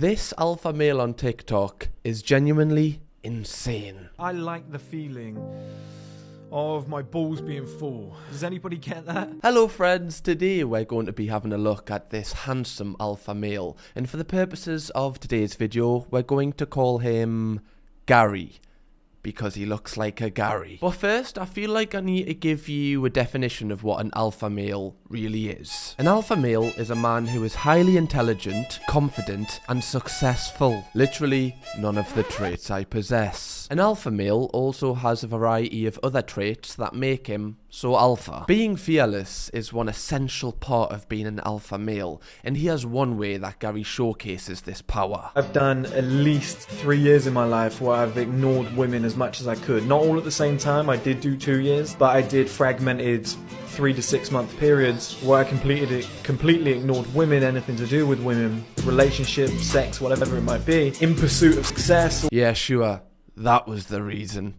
This alpha male on TikTok is genuinely insane. I like the feeling of my balls being full. Does anybody get that? Hello friends, today we're going to be having a look at this handsome alpha male, and for the purposes of today's video we're going to call him Gary, because he looks like a Gary. But first, I feel like I need to give you a definition of what an alpha male really is. An alpha male is a man who is highly intelligent, confident, and successful. Literally, none of the traits I possess. An alpha male also has a variety of other traits that make him so alpha. Being fearless is one essential part of being an alpha male, and here's one way that Gary showcases this power. I've done at least 3 years in my life where I've ignored women as much as I could. Not all at the same time, I did do 2 years, but I did fragmented 3 to 6 month periods where I completely ignored women, anything to do with women, relationships, sex, whatever it might be, in pursuit of success. Yeah, sure, that was the reason.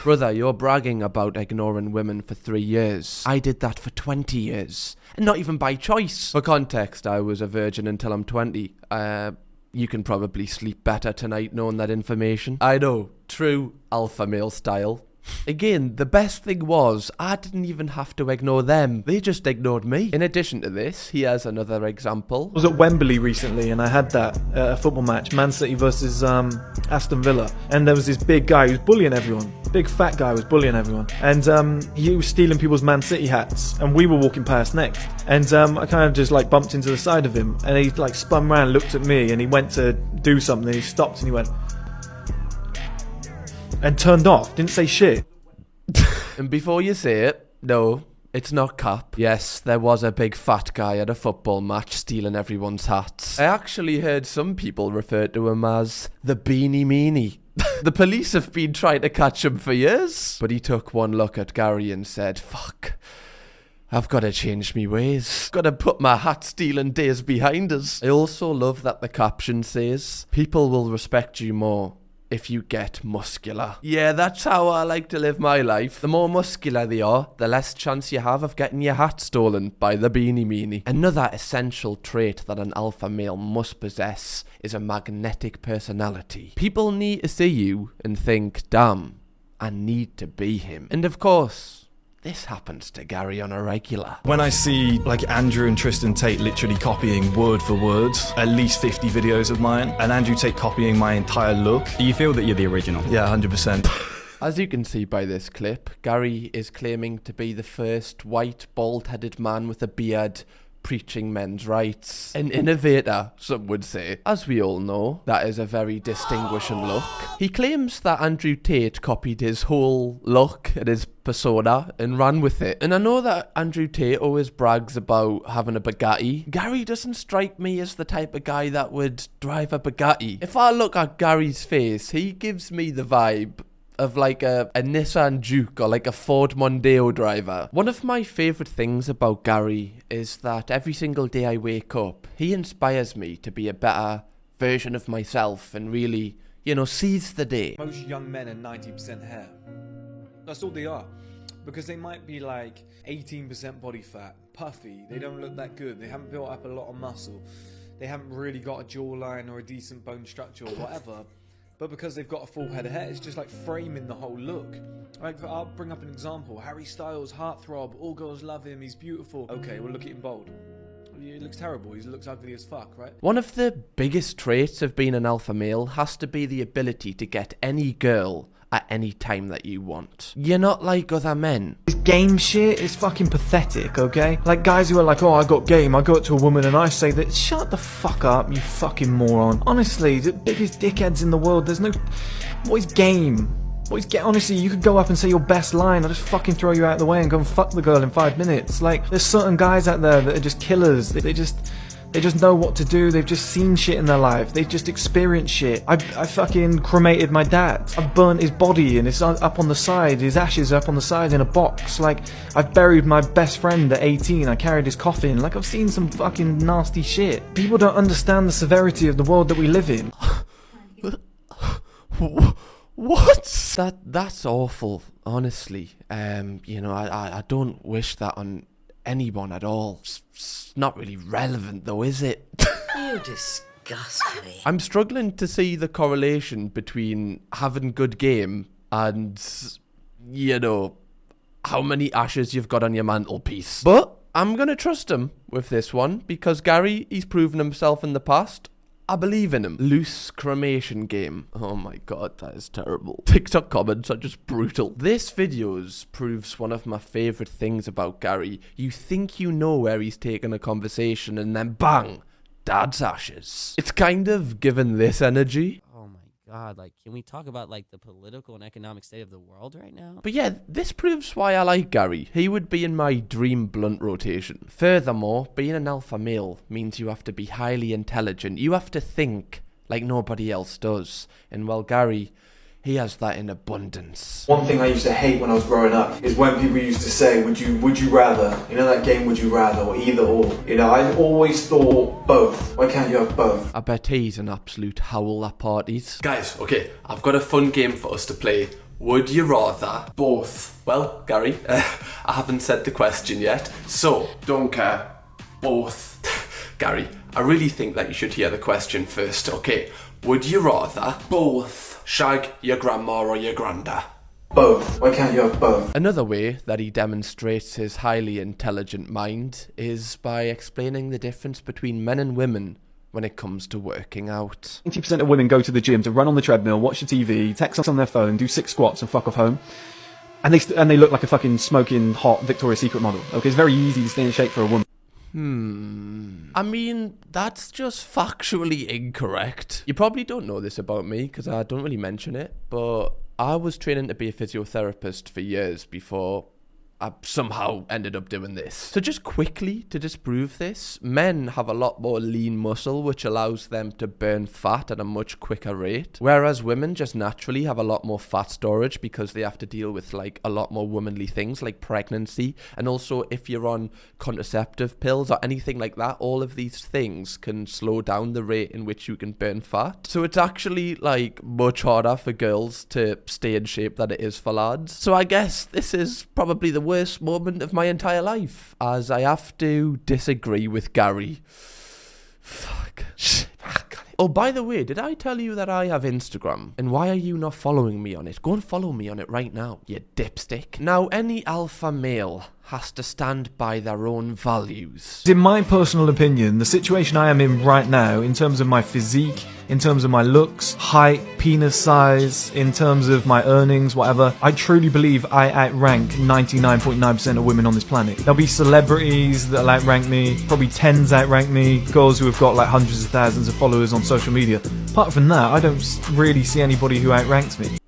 Brother, you're bragging about ignoring women for 3 years. I did that for 20 years. And not even by choice. For context, I was a virgin until I'm 20. You can probably sleep better tonight knowing that information. I know, true alpha male style. Again, the best thing was, I didn't even have to ignore them. They just ignored me. In addition to this, here's another example. I was at Wembley recently and I had that a football match, Man City versus Aston Villa. And there was this big guy who was bullying everyone. Big fat guy was bullying everyone. And he was stealing people's Man City hats. And we were walking past next. And I kind of just like bumped into the side of him. And he like spun around, looked at me, and he went to do something. He stopped and he went... and turned off, didn't say shit. And before you say it, no, it's not cap. Yes, there was a big fat guy at a football match stealing everyone's hats. I actually heard some people refer to him as the Beanie Meanie. The police have been trying to catch him for years. But he took one look at Gary and said, fuck, I've got to change me ways. Got to put my hat stealing days behind us. I also love that the caption says, people will respect you more if you get muscular. Yeah, that's how I like to live my life. The more muscular they are, the less chance you have of getting your hat stolen by the Beanie Meanie. Another essential trait that an alpha male must possess is a magnetic personality. People need to see you and think, damn, I need to be him. And of course, this happens to Gary on a regular. When I see like Andrew and Tristan Tate literally copying word for word at least 50 videos of mine, and Andrew Tate copying my entire look. Do you feel that you're the original? Yeah, 100%. As you can see by this clip, Gary is claiming to be the first white, bald-headed man with a beard preaching men's rights. An innovator, some would say. As we all know, that is a very distinguishing look. He claims that Andrew Tate copied his whole look and his persona and ran with it. And I know that Andrew Tate always brags about having a Bugatti. Gary doesn't strike me as the type of guy that would drive a Bugatti. If I look at Gary's face, he gives me the vibe of like a Nissan Juke or like a Ford Mondeo driver. One of my favourite things about Gary is that every single day I wake up, he inspires me to be a better version of myself and really, you know, seize the day. Most young men are 90% hair. That's all they are. Because they might be like 18% body fat, puffy, they don't look that good, they haven't built up a lot of muscle, they haven't really got a jawline or a decent bone structure or whatever. But because they've got a full head of hair, it's just like framing the whole look. Like, I'll bring up an example. Harry Styles, heartthrob, all girls love him, he's beautiful. Okay, well look at him bald. He looks terrible, he looks ugly as fuck, right? One of the biggest traits of being an alpha male has to be the ability to get any girl at any time that you want. You're not like other men. This game shit is fucking pathetic, okay? Like guys who are like, oh, I got game, I go up to a woman and I say that, shut the fuck up, you fucking moron. Honestly, the biggest dickheads in the world, there's no... What is game? Honestly, you could go up and say your best line, I'll just fucking throw you out of the way and go and fuck the girl in 5 minutes. Like, there's certain guys out there that are just killers. They just know what to do. They've just seen shit in their life. They've just experienced shit. I fucking cremated my dad. I've burnt his body and it's up on the side. His ashes are up on the side in a box. Like, I've buried my best friend at 18. I carried his coffin. Like, I've seen some fucking nasty shit. People don't understand the severity of the world that we live in. What? That's awful, honestly. You know, I don't wish that on anyone at all. It's not really relevant though, is it? You disgusting disgust me. I'm struggling to see the correlation between having good game and, you know, how many ashes you've got on your mantelpiece. But I'm going to trust him with this one because Gary, he's proven himself in the past. I believe in him. Loose cremation game. Oh my god, that is terrible. TikTok comments are just brutal. This videos proves one of my favourite things about Gary. You think you know where he's taking a conversation and then bang, dad's ashes. It's kind of given this energy. Oh my god, like, can we talk about, like, the political and economic state of the world right now? But yeah, this proves why I like Gary. He would be in my dream blunt rotation. Furthermore, being an alpha male means you have to be highly intelligent. You have to think like nobody else does. And well, Gary, he has that in abundance. One thing I used to hate when I was growing up is when people used to say, would you rather? You know that game, would you rather, or either or? You know, I always thought both. Why can't you have both? I bet he's an absolute howl at parties. Guys, okay, I've got a fun game for us to play. Would you rather? Both. Well, Gary, I haven't said the question yet, so don't care. Both. Gary, I really think that you should hear the question first, okay? Would you rather both shag your grandma or your granda? Both. Why can't you have both? Another way that he demonstrates his highly intelligent mind is by explaining the difference between men and women when it comes to working out. 90% of women go to the gym to run on the treadmill, watch the TV, text on their phone, do 6 squats and fuck off home. And they look like a fucking smoking hot Victoria's Secret model. Okay, it's very easy to stay in shape for a woman. I mean, that's just factually incorrect. You probably don't know this about me because I don't really mention it, but I was training to be a physiotherapist for years before I somehow ended up doing this. So just quickly to disprove this, men have a lot more lean muscle, which allows them to burn fat at a much quicker rate. Whereas women just naturally have a lot more fat storage because they have to deal with like a lot more womanly things like pregnancy. And also if you're on contraceptive pills or anything like that, all of these things can slow down the rate in which you can burn fat. So it's actually like much harder for girls to stay in shape than it is for lads. So I guess this is probably the worst moment of my entire life, as I have to disagree with Gary. Fuck. Oh, by the way, did I tell you that I have Instagram? And why are you not following me on it? Go and follow me on it right now, you dipstick. Now, any alpha male has to stand by their own values. In my personal opinion, the situation I am in right now, in terms of my physique, in terms of my looks, height, penis size, in terms of my earnings, whatever, I truly believe I outrank 99.9% of women on this planet. There'll be celebrities that'll outrank me, probably tens outrank me, girls who have got like hundreds of thousands of followers on social media. Apart from that, I don't really see anybody who outranks me.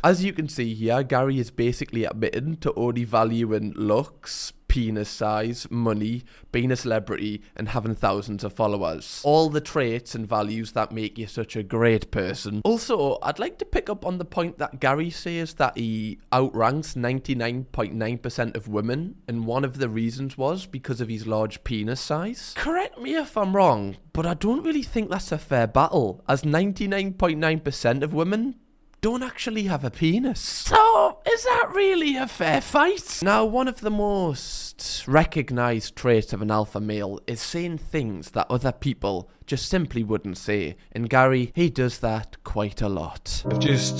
As you can see here, Gary is basically admitting to only valuing looks, penis size, money, being a celebrity, and having thousands of followers. All the traits and values that make you such a great person. Also, I'd like to pick up on the point that Gary says that he outranks 99.9% of women, and one of the reasons was because of his large penis size. Correct me if I'm wrong, but I don't really think that's a fair battle, as 99.9% of women don't actually have a penis. So, is that really a fair fight? Now, one of the most recognised traits of an alpha male is saying things that other people just simply wouldn't say. And Gary, he does that quite a lot.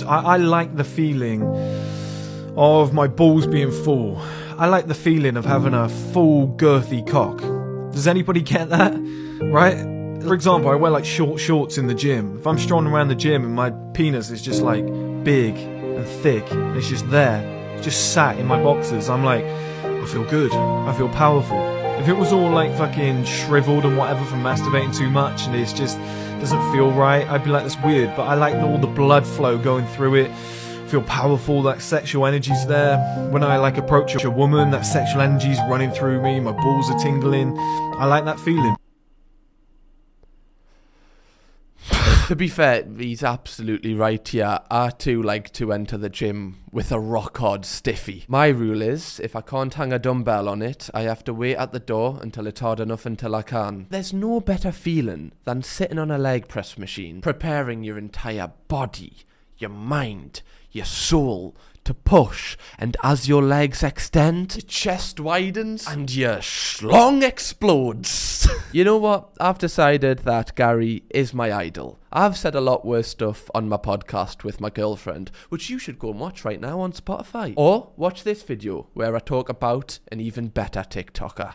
I like the feeling of my balls being full. I like the feeling of having a full, girthy cock. Does anybody get that? Right? For example, I wear like short shorts in the gym. If I'm strolling around the gym and my penis is just like big and thick, and it's just there, it's just sat in my boxers, I'm like, I feel good, I feel powerful. If it was all like fucking shriveled and whatever from masturbating too much and it's just doesn't feel right, I'd be like, that's weird. But I like all the blood flow going through it, feel powerful, that sexual energy's there. When I like approach a woman, that sexual energy's running through me, my balls are tingling. I like that feeling. To be fair, he's absolutely right here. I too like to enter the gym with a rock-hard stiffy. My rule is, if I can't hang a dumbbell on it, I have to wait at the door until it's hard enough until I can. There's no better feeling than sitting on a leg press machine, preparing your entire body, your mind, your soul to push, and as your legs extend, your chest widens and your schlong explodes. You know what? I've decided that Gary is my idol. I've said a lot worse stuff on my podcast with my girlfriend, which you should go and watch right now on Spotify. Or watch this video where I talk about an even better TikToker.